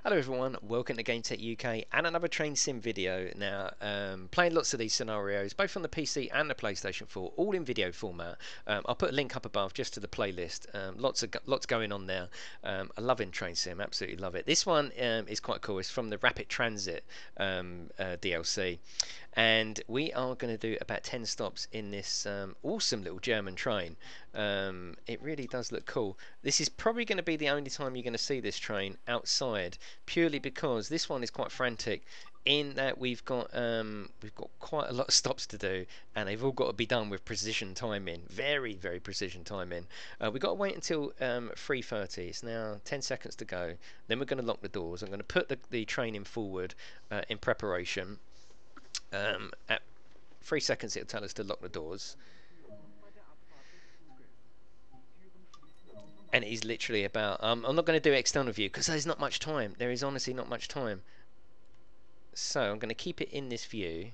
Hello everyone, welcome to GametechUK and another train sim video. Now, playing lots of these scenarios, both on the PC and the PlayStation 4, all in video format. I'll put a link up above just to the playlist. Lots going on there. I love in train sim, absolutely love it. This one is quite cool. It's from the Rapid Transit DLC. And we are going to do about 10 stops in this awesome little German train. It really does look cool. This is probably going to be the only time you're going to see this train outside, purely because this one is quite frantic in that we've got quite a lot of stops to do, and they've all got to be done with precision timing, very precision timing. We've got to wait until 3:30. It's now 10 seconds to go. Then we're going to lock the doors. I'm going to put the train in forward in preparation. At 3 seconds it'll tell us to lock the doors, and it is literally about I'm not going to do external view because there's not much time. There is honestly not much time, so I'm going to keep it in this view,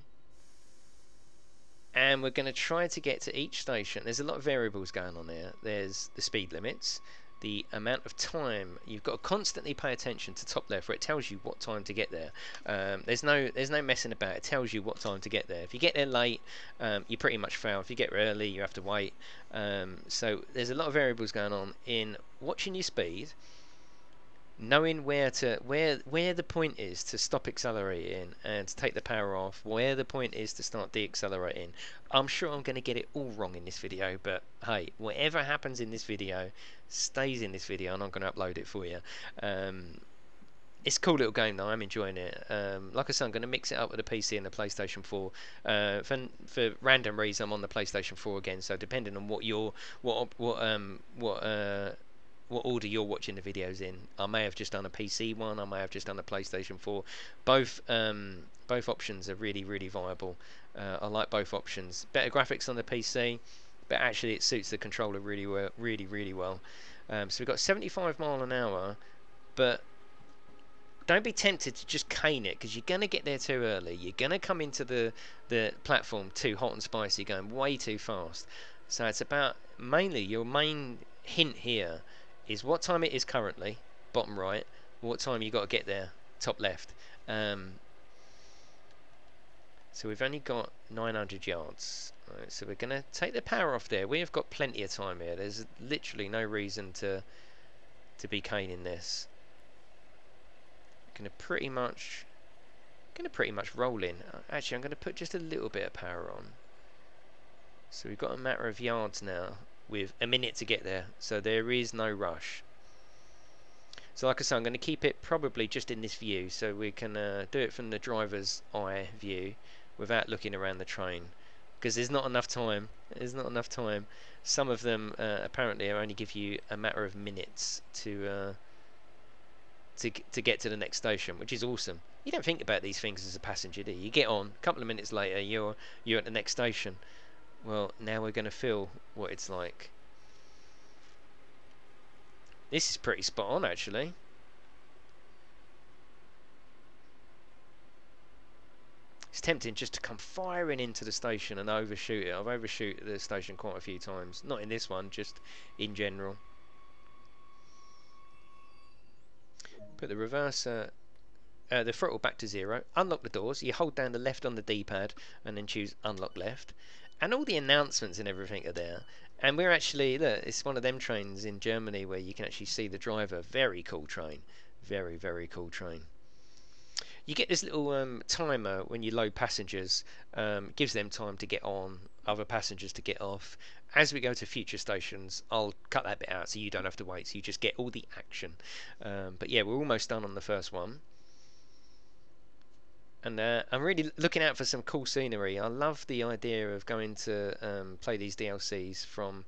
and we're going to try to get to each station. There's a lot of variables going on there. There's the speed limits, the amount of time. You've got to constantly pay attention to top left, where it tells you what time to get there. There's no messing about. It tells you what time to get there. If you get there late, you pretty much fail. If you get early, you have to wait. So there's a lot of variables going on in watching your speed, knowing where the point is to stop accelerating and to take the power off, where the point is to start deaccelerating. I'm sure I'm going to get it all wrong in this video, but hey, whatever happens in this video stays in this video, and I'm going to upload it for you. It's a cool little game though. I'm enjoying it. Like I said, I'm going to mix it up with the PC and the PlayStation 4. For random reason, I'm on the PlayStation 4 again. So depending on what order you're watching the videos in, I may have just done a PC one, I may have just done a PlayStation 4. Both options are really viable. I like both options. Better graphics on the PC, but actually it suits the controller really well. So we've got 75 mile an hour, but don't be tempted to just cane it, because you're going to get there too early. You're going to come into the platform too hot and spicy, going way too fast. So it's about, mainly your main hint here is what time it is currently, bottom right, what time you got to get there, top left. So we've only got 900 yards. Right, so we're going to take the power off there. We have got plenty of time here. There's literally no reason to be caning this. Going to pretty much roll in. Actually, I'm going to put just a little bit of power on. So we've got a matter of yards now, with a minute to get there, so there is no rush. So like I say, I'm going to keep it probably just in this view, so we can do it from the driver's eye view without looking around the train, because there's not enough time. Some of them apparently only give you a matter of minutes to get to the next station, which is awesome. You don't think about these things as a passenger, do you? You get on, a couple of minutes later you're at the next station. Well, now we're going to feel what it's like. This is pretty spot on, actually. It's tempting just to come firing into the station and overshoot it. I've overshoot the station quite a few times. Not in this one, just in general. Put the reverser, the throttle back to 0. Unlock the doors. You hold down the left on the D-pad and then choose unlock left. And all the announcements and everything are there. And we're actually, look, it's one of them trains in Germany where you can actually see the driver. Very cool train. Very cool train. You get this little timer when you load passengers. Gives them time to get on, other passengers to get off. As we go to future stations, I'll cut that bit out so you don't have to wait. So you just get all the action. But yeah, we're almost done on the first one. And I'm really looking out for some cool scenery. I love the idea of going to play these DLCs from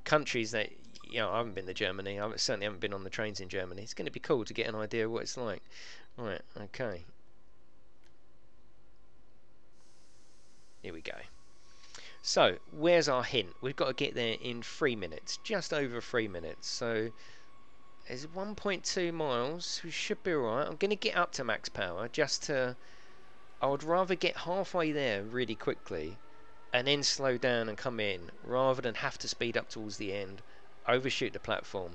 countries that, I haven't been to Germany. I certainly haven't been on the trains in Germany. It's going to be cool to get an idea of what it's like. Right, okay. Here we go. So, where's our hint? We've got to get there in 3 minutes. Just over 3 minutes. So, there's 1.2 miles. We should be alright. I'm going to get up to max power just to... I would rather get halfway there really quickly and then slow down and come in, rather than have to speed up towards the end, overshoot the platform.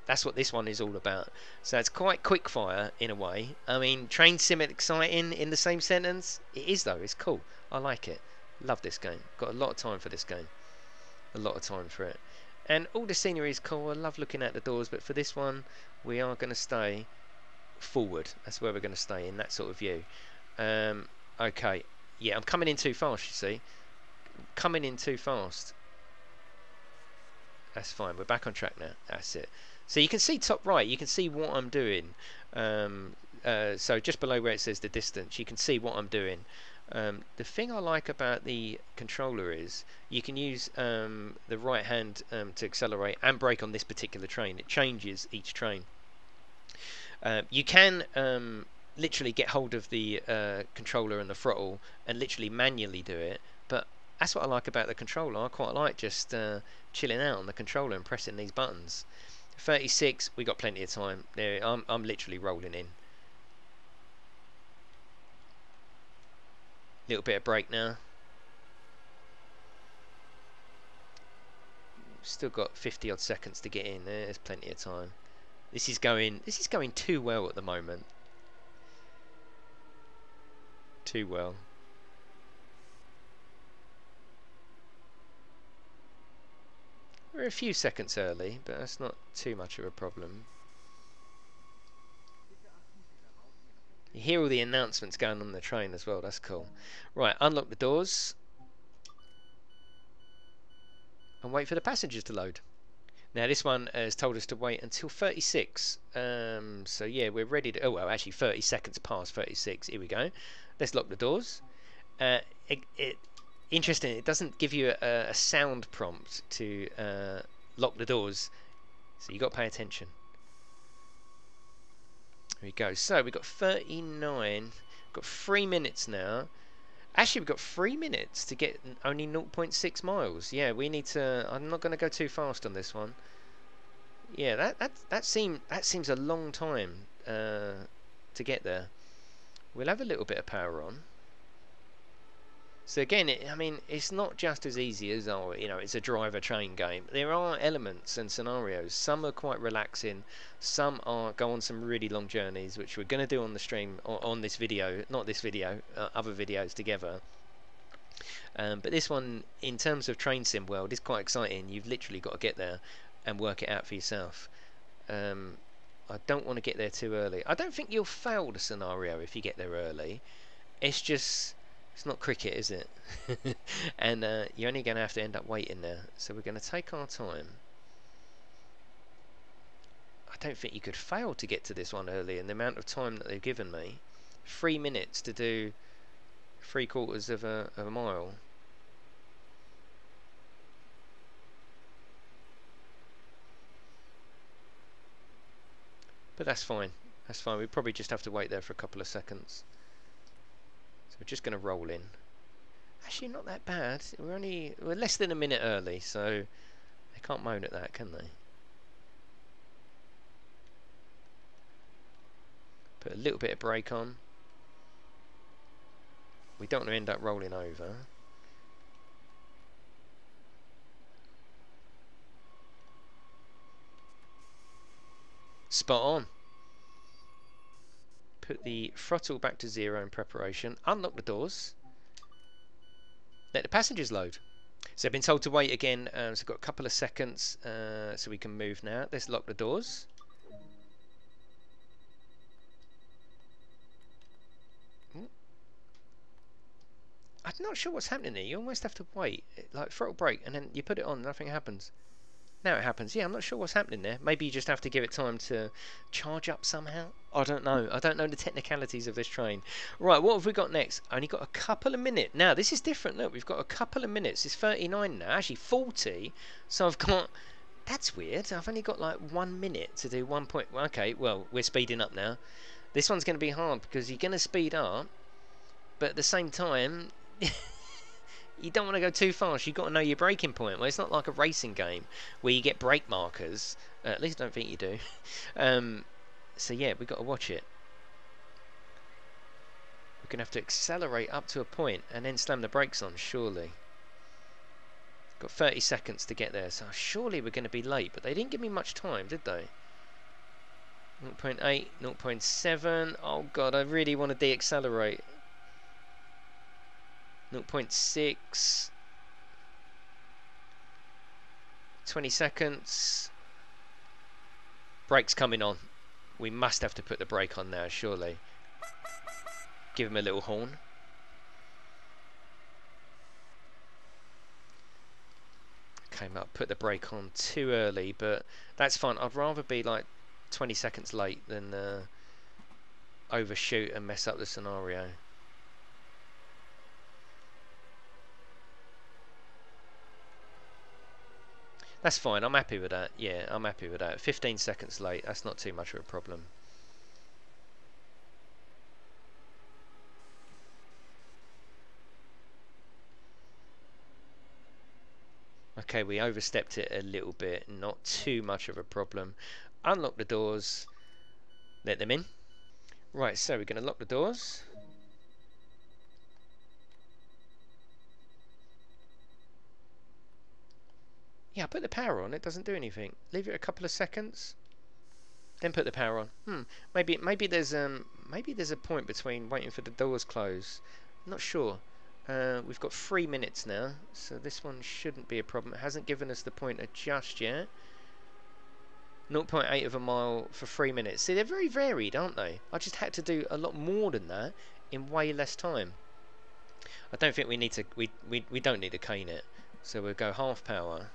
That's what this one is all about. So it's quite quick fire in a way. I mean, train sim exciting in the same sentence? It is though, it's cool. I like it. Love this game. Got a lot of time for this game. A lot of time for it. And all the scenery is cool. I love looking at the doors, but for this one, we are going to stay forward. That's where we're going to stay, in that sort of view. Okay. Yeah, I'm coming in too fast, you see. Coming in too fast. That's fine. We're back on track now. That's it. So you can see top right, you can see what I'm doing. So just below where it says the distance, you can see what I'm doing. The thing I like about the controller is you can use the right hand to accelerate and brake on this particular train. It changes each train. You can literally get hold of the controller and the throttle and literally manually do it, but that's what I like about the controller. I quite like just chilling out on the controller and pressing these buttons. 36, we got plenty of time. There, I'm literally rolling in. Little bit of brake now. Still got 50 odd seconds to get in. There's plenty of time. This is going too well at the moment. Too well. We're a few seconds early, but that's not too much of a problem. You hear all the announcements going on the train as well. That's cool. Right, unlock the doors and wait for the passengers to load. Now this one has told us to wait until 36. So yeah, we're ready to. Oh well, actually 30 seconds past 36. Here we go. Let's lock the doors. Interesting. It doesn't give you a sound prompt to lock the doors, so you got to pay attention. Here we go. So we've got 39. Got 3 minutes now. Actually, we've got 3 minutes to get only 0.6 miles. Yeah, we need to. I'm not going to go too fast on this one. Yeah, that seems a long time to get there. We'll have a little bit of power on. So again, I mean, it's not just as easy as, oh, you know, it's a driver train game. There are elements and scenarios. Some are quite relaxing. Some go on some really long journeys, which we're going to do on the stream, on this video. Not this video, other videos together. But this one, in terms of train sim world, is quite exciting. You've literally got to get there and work it out for yourself. I don't want to get there too early. I don't think you'll fail the scenario if you get there early. It's just... it's not cricket, is it? And you're only going to have to end up waiting there. So we're going to take our time. I don't think you could fail to get to this one early in the amount of time that they've given me. 3 minutes to do 3/4 of a mile. But that's fine. That's fine. We probably just have to wait there for a couple of seconds. We're just going to roll in. Actually, not that bad. We're less than a minute early, so they can't moan at that, can they? Put a little bit of brake on. We don't want to end up rolling over. Spot on. Put the throttle back to 0 in preparation. Unlock the doors. Let the passengers load. So I've been told to wait again. So I've got a couple of seconds, so we can move now. Let's lock the doors. I'm not sure what's happening there. You almost have to wait, like throttle brake, and then you put it on. Nothing happens. Now it happens. Yeah, I'm not sure what's happening there. Maybe you just have to give it time to charge up somehow. I don't know. I don't know the technicalities of this train. Right, what have we got next? Only got a couple of minutes. Now, this is different. Look, we've got a couple of minutes. It's 39 now. Actually, 40. So I've got... that's weird. I've only got like 1 minute to do 1 point... okay, well, we're speeding up now. This one's going to be hard because you're going to speed up, but at the same time... you don't want to go too fast. You've got to know your braking point. Well, it's not like a racing game where you get brake markers. At least I don't think you do. So yeah, we've got to watch it. We're going to have to accelerate up to a point and then slam the brakes on, surely. Got 30 seconds to get there, so surely we're going to be late. But they didn't give me much time, did they? 0.8, 0.7. Oh god, I really want to de-accelerate. 0.6. 20 seconds. Brake's coming on. We must have to put the brake on now, surely. Give him a little horn. Came up, put the brake on too early, but that's fine. I'd rather be like 20 seconds late than overshoot and mess up the scenario. That's fine, I'm happy with that. Yeah, I'm happy with that. 15 seconds late, that's not too much of a problem. Okay, we overstepped it a little bit, not too much of a problem. Unlock the doors, let them in. Right, so we're going to lock the doors. Yeah, put the power on, it doesn't do anything. Leave it a couple of seconds, then put the power on. Maybe there's a point between waiting for the doors close. I'm not sure. We've got 3 minutes now, so this one shouldn't be a problem. It hasn't given us the pointer just yet. 0.8 of a mile for 3 minutes. See, they're very varied, aren't they? I just had to do a lot more than that in way less time. I don't think we need to. We don't need to cane it, so we'll go half power.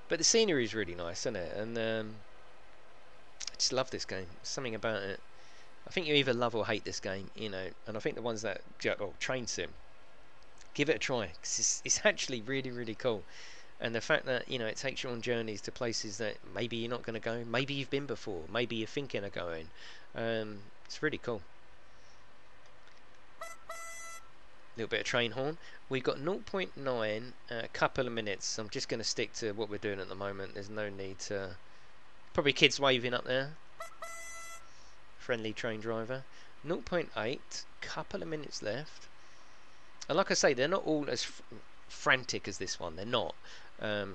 But the scenery is really nice, isn't it? And I just love this game. There's something about it. I think you either love or hate this game, you know. And I think the ones that train sim, give it a try, because it's actually really, really cool. And the fact that, you know, it takes you on journeys to places that maybe you're not going to go, maybe you've been before, maybe you're thinking of going. It's really cool. A little bit of train horn. We've got 0.9, a couple of minutes. I'm just going to stick to what we're doing at the moment. There's no need to... Probably kids waving up there. Friendly train driver. 0.8, couple of minutes left. And like I say, they're not all as frantic as this one. They're not.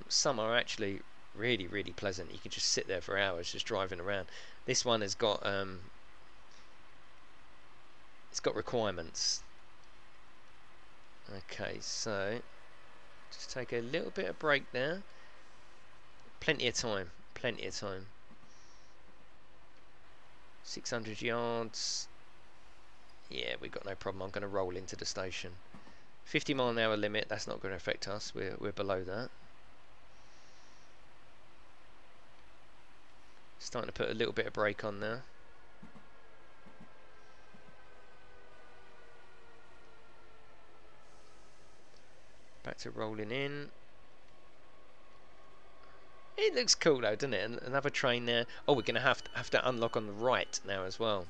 Some are actually really, really pleasant. You can just sit there for hours just driving around. This one has got it's got requirements. Okay, so just take a little bit of break there. Plenty of time. Plenty of time. 600 yards. Yeah, we've got no problem. I'm going to roll into the station. 50 mile an hour limit. That's not going to affect us. We're below that. Starting to put a little bit of brake on there. Back to rolling in. It looks cool though, doesn't it? Another train there. Oh, we're going to have to unlock on the right now as well.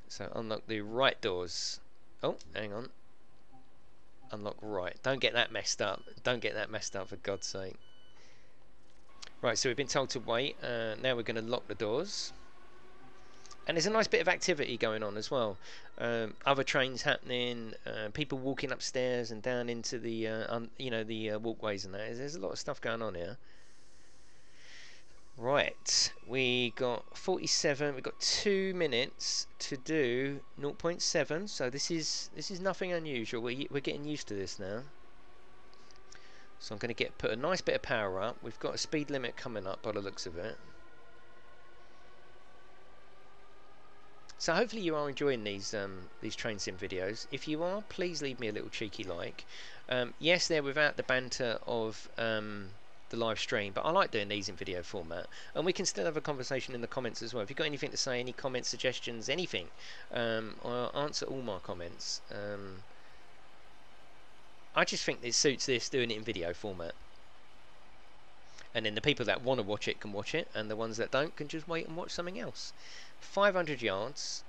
So unlock the right doors. Oh, hang on. Unlock right. Don't get that messed up. Don't get that messed up, for God's sake. Right, so we've been told to wait. Now we're going to lock the doors. And there's a nice bit of activity going on as well. Other trains happening, people walking upstairs and down into the, the walkways and that. There's a lot of stuff going on here. Right, we got 47. We've got 2 minutes to do 0.7. So this is nothing unusual. We're getting used to this now. So I'm going to put a nice bit of power up. We've got a speed limit coming up by the looks of it. So hopefully you are enjoying these train sim videos. If you are, please leave me a little cheeky like. Yes, they're without the banter of the live stream, but I like doing these in video format, and we can still have a conversation in the comments as well. If you've got anything to say, any comments, suggestions, anything, I'll answer all my comments. I just think it suits this, doing it in video format. And then the people that want to watch it can watch it, and the ones that don't can just wait and watch something else. 500 yards.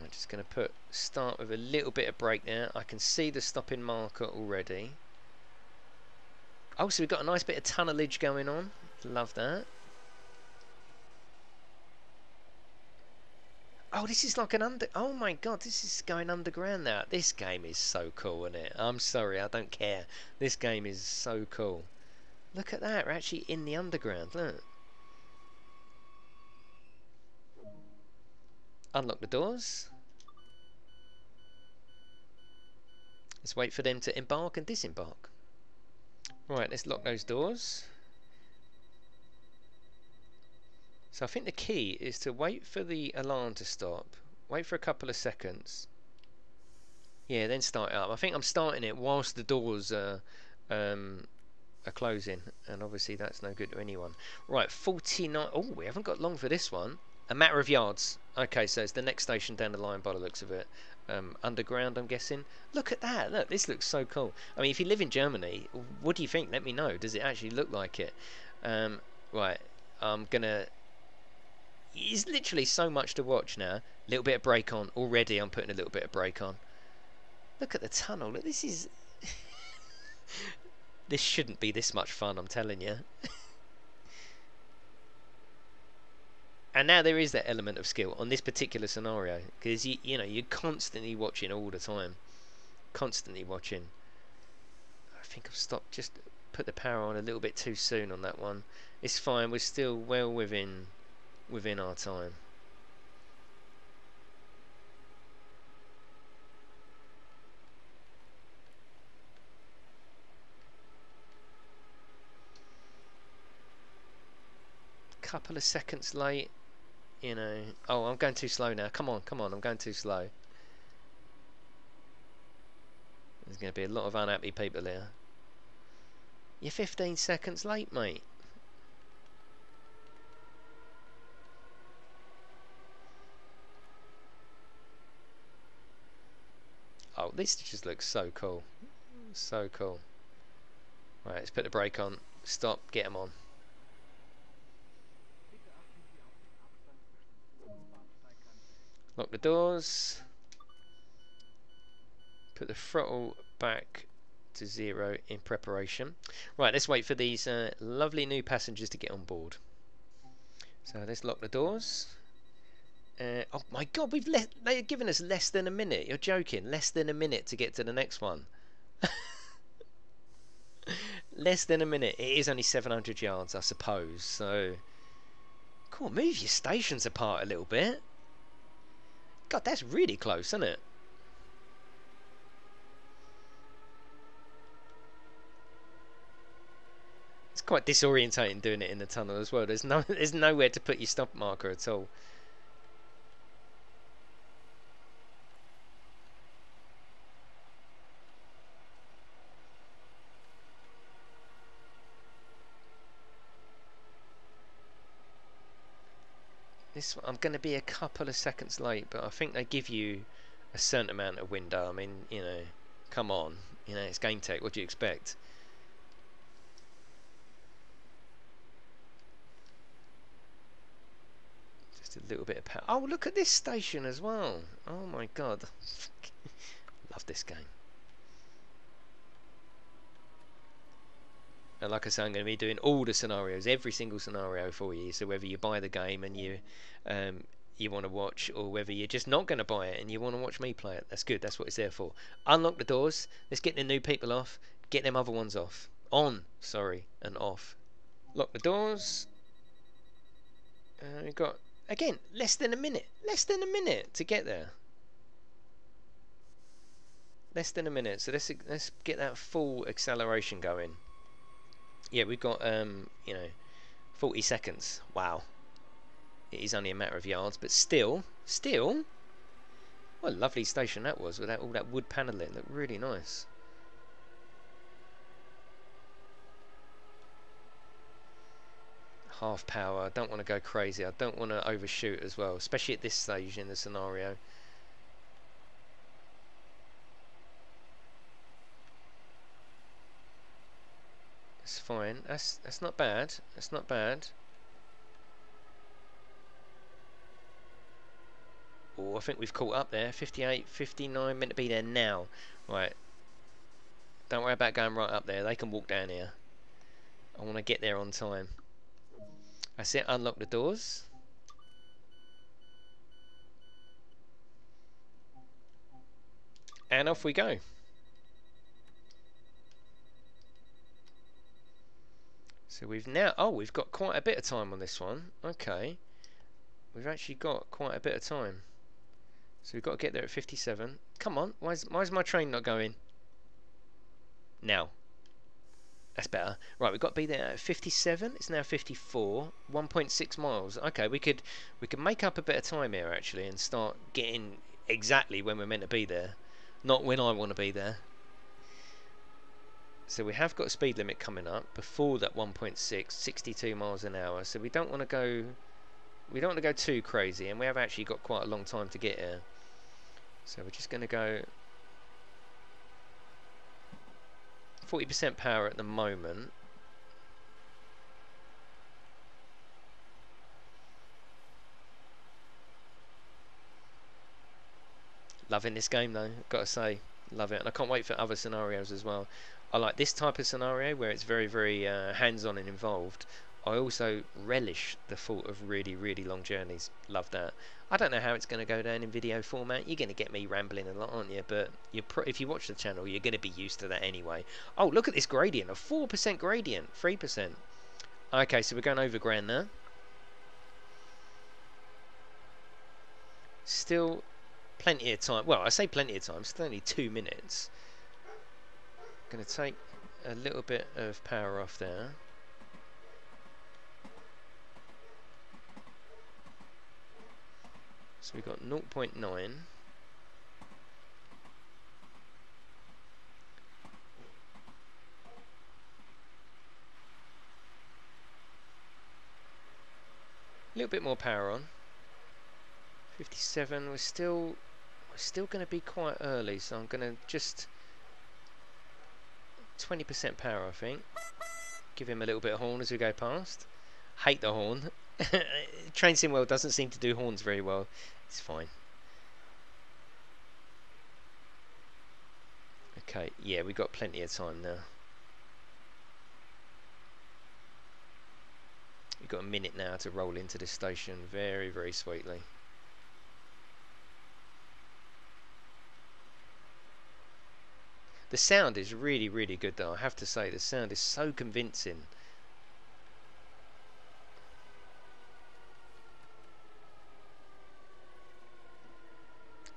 I'm just going to start with a little bit of brake there. I can see the stopping marker already. Oh, so we've got a nice bit of tunnelage going on. Love that. Oh, this is like an under... Oh my god, this is going underground now. This game is so cool, isn't it? I'm sorry, I don't care. This game is so cool. Look at that, we're actually in the underground, look. Unlock the doors. Let's wait for them to embark and disembark. Right, let's lock those doors. So I think the key is to wait for the alarm to stop, wait for a couple of seconds, yeah, then start it up. I think I'm starting it whilst the doors are closing, and obviously that's no good to anyone. Right, 49, oh, we haven't got long for this one. A matter of yards. Okay, so it's the next station down the line by the looks of it. Underground, I'm guessing. Look at that, look, this looks so cool. I mean, if you live in Germany, what do you think? Let me know. Does it actually look like it? Right, I'm gonna... It's literally so much to watch now. Little bit of brake on. Already I'm putting a little bit of brake on. Look at the tunnel. Look, this is... This shouldn't be this much fun, I'm telling you. And now there is that element of skill on this particular scenario. Because, you know, you're constantly watching all the time. Constantly watching. I think I've stopped. Just put the power on a little bit too soon on that one. It's fine. We're still well within our time. Couple of seconds late, you know. Oh, I'm going too slow now. Come on, I'm going too slow. There's going to be a lot of unhappy people here. You're 15 seconds late, mate. Oh, this just looks so cool. So cool. Right, let's put the brake on. Stop, get them on. Lock the doors. Put the throttle back to 0 in preparation. Right, let's wait for these lovely new passengers to get on board. So let's lock the doors. Oh my god, they've given us less than a minute. You're joking. Less than a minute to get to the next one. Less than a minute. It is only 700 yards, I suppose. So, cool. Move your stations apart a little bit. God, that's really close, isn't it? It's quite disorientating doing it in the tunnel as well. There's nowhere to put your stop marker at all. I'm going to be a couple of seconds late, but I think they give you a certain amount of window. I mean, you know, come on, you know, it's GameTech. What do you expect? Just a little bit of power. Oh, look at this station as well. Oh my god, love this game. And like I say, I'm going to be doing all the scenarios, every single scenario for you. So whether you buy the game and you want to watch, or whether you're just not going to buy it and you want to watch me play it, that's good. That's what it's there for. Unlock the doors. Let's get the new people off. Get them other ones off. On, sorry, and off. Lock the doors. We've got, again, less than a minute. Less than a minute to get there. Less than a minute. So let's get that full acceleration going. Yeah, we've got you know, 40 seconds. Wow. It is only a matter of yards, but still, what a lovely station that was with all that wood panelling. Looked really nice. Half power. I don't want to go crazy. I don't want to overshoot as well, especially at this stage in the scenario. It's fine. That's not bad. That's not bad. Oh, I think we've caught up there. 58, 59, meant to be there now. Right. Don't worry about going right up there. They can walk down here. I want to get there on time. That's it. Unlock the doors. And off we go. So we've now, oh, we've got quite a bit of time on this one. Okay, we've actually got quite a bit of time. So we've got to get there at 57. Come on, why is my train not going? Now. That's better. Right, we've got to be there at 57. It's now 54. 1.6 miles. Okay, we could make up a bit of time here actually and start getting exactly when we're meant to be there, not when I want to be there. So we have got a speed limit coming up before that 1.6, 62 miles an hour. So we don't want to go too crazy, and we have actually got quite a long time to get here. So we're just going to go 40% power at the moment. Loving this game though, gotta say, love it, and I can't wait for other scenarios as well. I like this type of scenario where it's very, very hands-on and involved. I also relish the thought of really, really long journeys. Love that. I don't know how it's going to go down in video format. You're going to get me rambling a lot, aren't you? But if you watch the channel, you're going to be used to that anyway. Oh, look at this gradient. A 4% gradient. 3%. Okay, so we're going over grand now. Still plenty of time. Well, I say plenty of time. It's only 2 minutes. Going to take a little bit of power off there. So we've got 0.9. A little bit more power on. 57. We're still going to be quite early, so I'm going to just 20% power, I think. Give him a little bit of horn as we go past. Hate the horn. Train Sim World doesn't seem to do horns very well. It's fine. Okay, yeah, we've got plenty of time now. We've got a minute now to roll into this station very, very sweetly. The sound is really, really good though, I have to say. The sound is so convincing.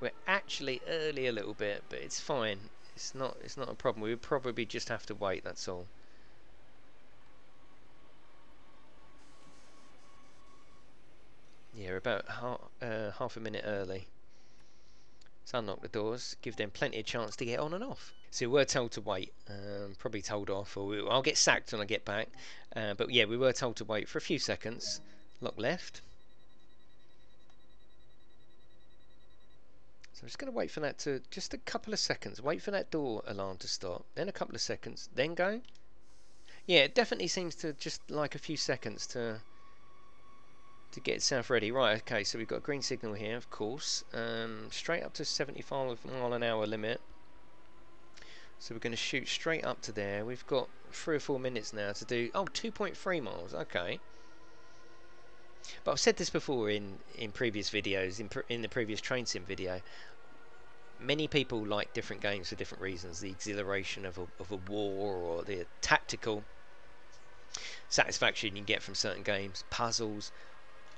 We're actually early a little bit, but it's fine. It's not a problem. We would probably just have to wait, that's all. Yeah, we're about half a minute early. So unlock the doors, give them plenty of chance to get on and off. So we were told to wait, probably told off, or I'll get sacked when I get back. But yeah, we were told to wait for a few seconds. Lock left. So I'm just going to wait for that to, just a couple of seconds, wait for that door alarm to stop, then a couple of seconds, then go. Yeah, it definitely seems to just like a few seconds to get itself ready. Right, okay, so we've got a green signal here, of course, straight up to 75 mile an hour limit. So we're going to shoot straight up to there. We've got 3 or 4 minutes now to do, oh, 2.3 miles, okay. But I've said this before in previous videos, in the previous train sim video. Many people like different games for different reasons. The exhilaration of a war, or the tactical satisfaction you get from certain games, puzzles.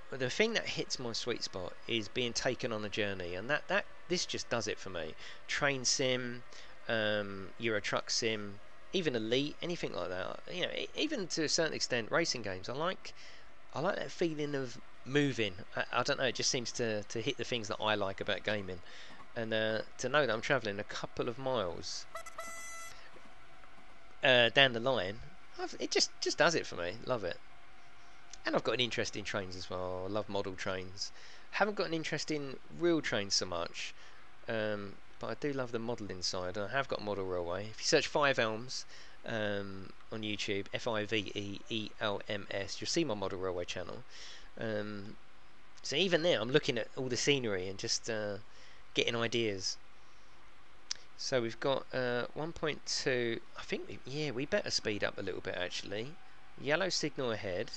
But the thing that hits my sweet spot is being taken on a journey, and this just does it for me. Train sim, Euro Truck sim, even Elite, anything like that. You know, even to a certain extent, racing games. I like that feeling of moving. I don't know, it just seems to hit the things that I like about gaming. And to know that I'm travelling a couple of miles down the line, it just does it for me. Love it. And I've got an interest in trains as well. I love model trains. Haven't got an interest in real trains so much, but I do love the modelling side. I have got Model Railway. If you search Five Elms on YouTube, FIVEELMS, you'll see my Model Railway channel. So even there, I'm looking at all the scenery and just getting ideas. So we've got 1.2. I think we better speed up a little bit actually. Yellow signal ahead.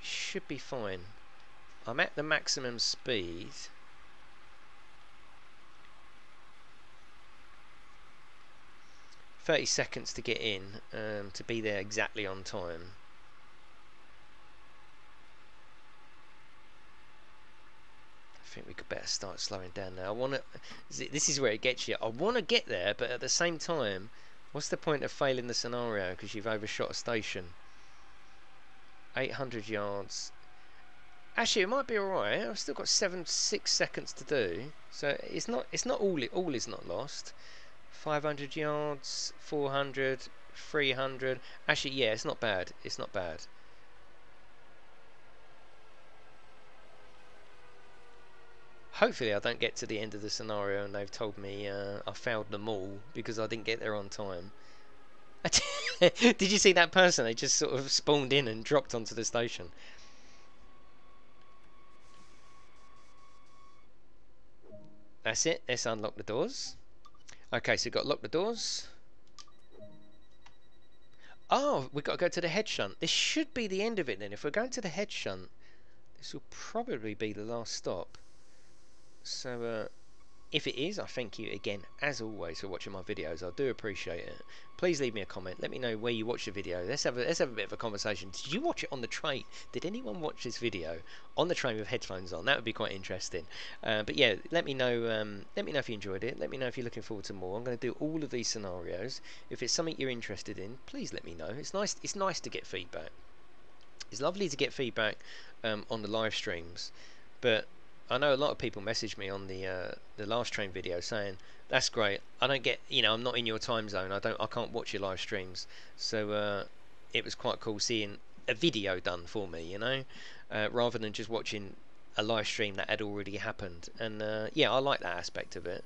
Should be fine. I'm at the maximum speed. £30 to get in, to be there exactly on time. I think we could better start slowing down now. I want to. This is where it gets you. I want to get there, but at the same time, what's the point of failing the scenario because you've overshot a station? 800 yards. Actually, it might be alright. I've still got 6 seconds to do, so it's not all is not lost. 500 yards, 400, 300. Actually, yeah, it's not bad. It's not bad. Hopefully I don't get to the end of the scenario and they've told me I failed them all because I didn't get there on time. Did you see that person? They just sort of spawned in and dropped onto the station. That's it. Let's unlock the doors. Okay, so we've got to lock the doors. Oh, we've got to go to the head shunt. This should be the end of it then. If we're going to the head shunt, this will probably be the last stop. So, if it is, I thank you again, as always, for watching my videos. I do appreciate it. Please leave me a comment. Let me know where you watch the video. Let's have a bit of a conversation. Did you watch it on the train? Did anyone watch this video on the train with headphones on? That would be quite interesting. But yeah, let me know. Let me know if you enjoyed it. Let me know if you're looking forward to more. I'm going to do all of these scenarios. If it's something you're interested in, please let me know. It's nice. It's nice to get feedback. It's lovely to get feedback on the live streams, but I know a lot of people message me on the last train video saying that's great. I don't get, I'm not in your time zone. I can't watch your live streams. So it was quite cool seeing a video done for me, rather than just watching a live stream that had already happened. And yeah, I like that aspect of it.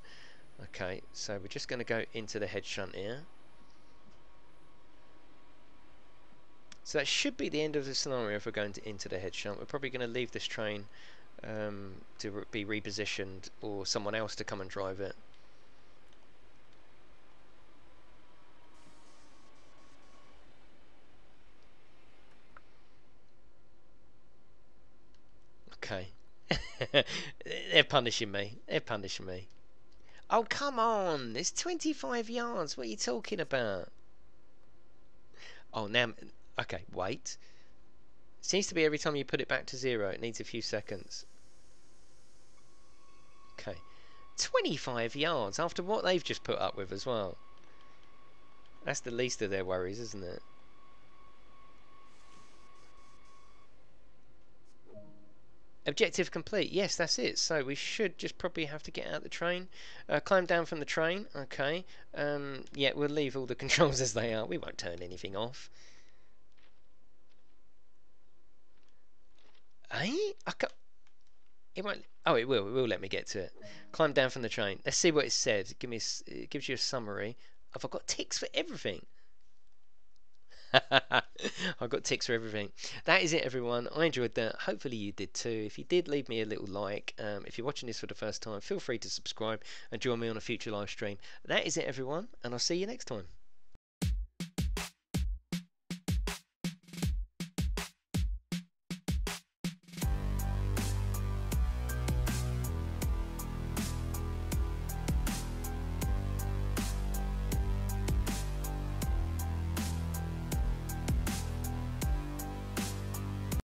Okay, so we're just going to go into the head shunt here. So that should be the end of the scenario if we're going into the head shunt. We're probably going to leave this train to be repositioned, or someone else to come and drive it. Okay. They're punishing me. They're punishing me. Oh, come on. It's 25 yards. What are you talking about? Oh, now. Okay, wait. Seems to be every time you put it back to 0, it needs a few seconds. Okay. 25 yards after what they've just put up with as well. That's the least of their worries, isn't it? Objective complete. Yes, that's it. So we should just probably have to get out the train, climb down from the train. Okay. Yeah, we'll leave all the controls as they are. We won't turn anything off. Eh? I can't. It won't. Oh, it will. It will let me get to it. Climb down from the train. Let's see what it said. It gives you a summary. I've got ticks for everything. I've got ticks for everything. That is it, everyone. I enjoyed that. Hopefully you did too. If you did, leave me a little like. If you're watching this for the first time, feel free to subscribe and join me on a future live stream. That is it, everyone, and I'll see you next time.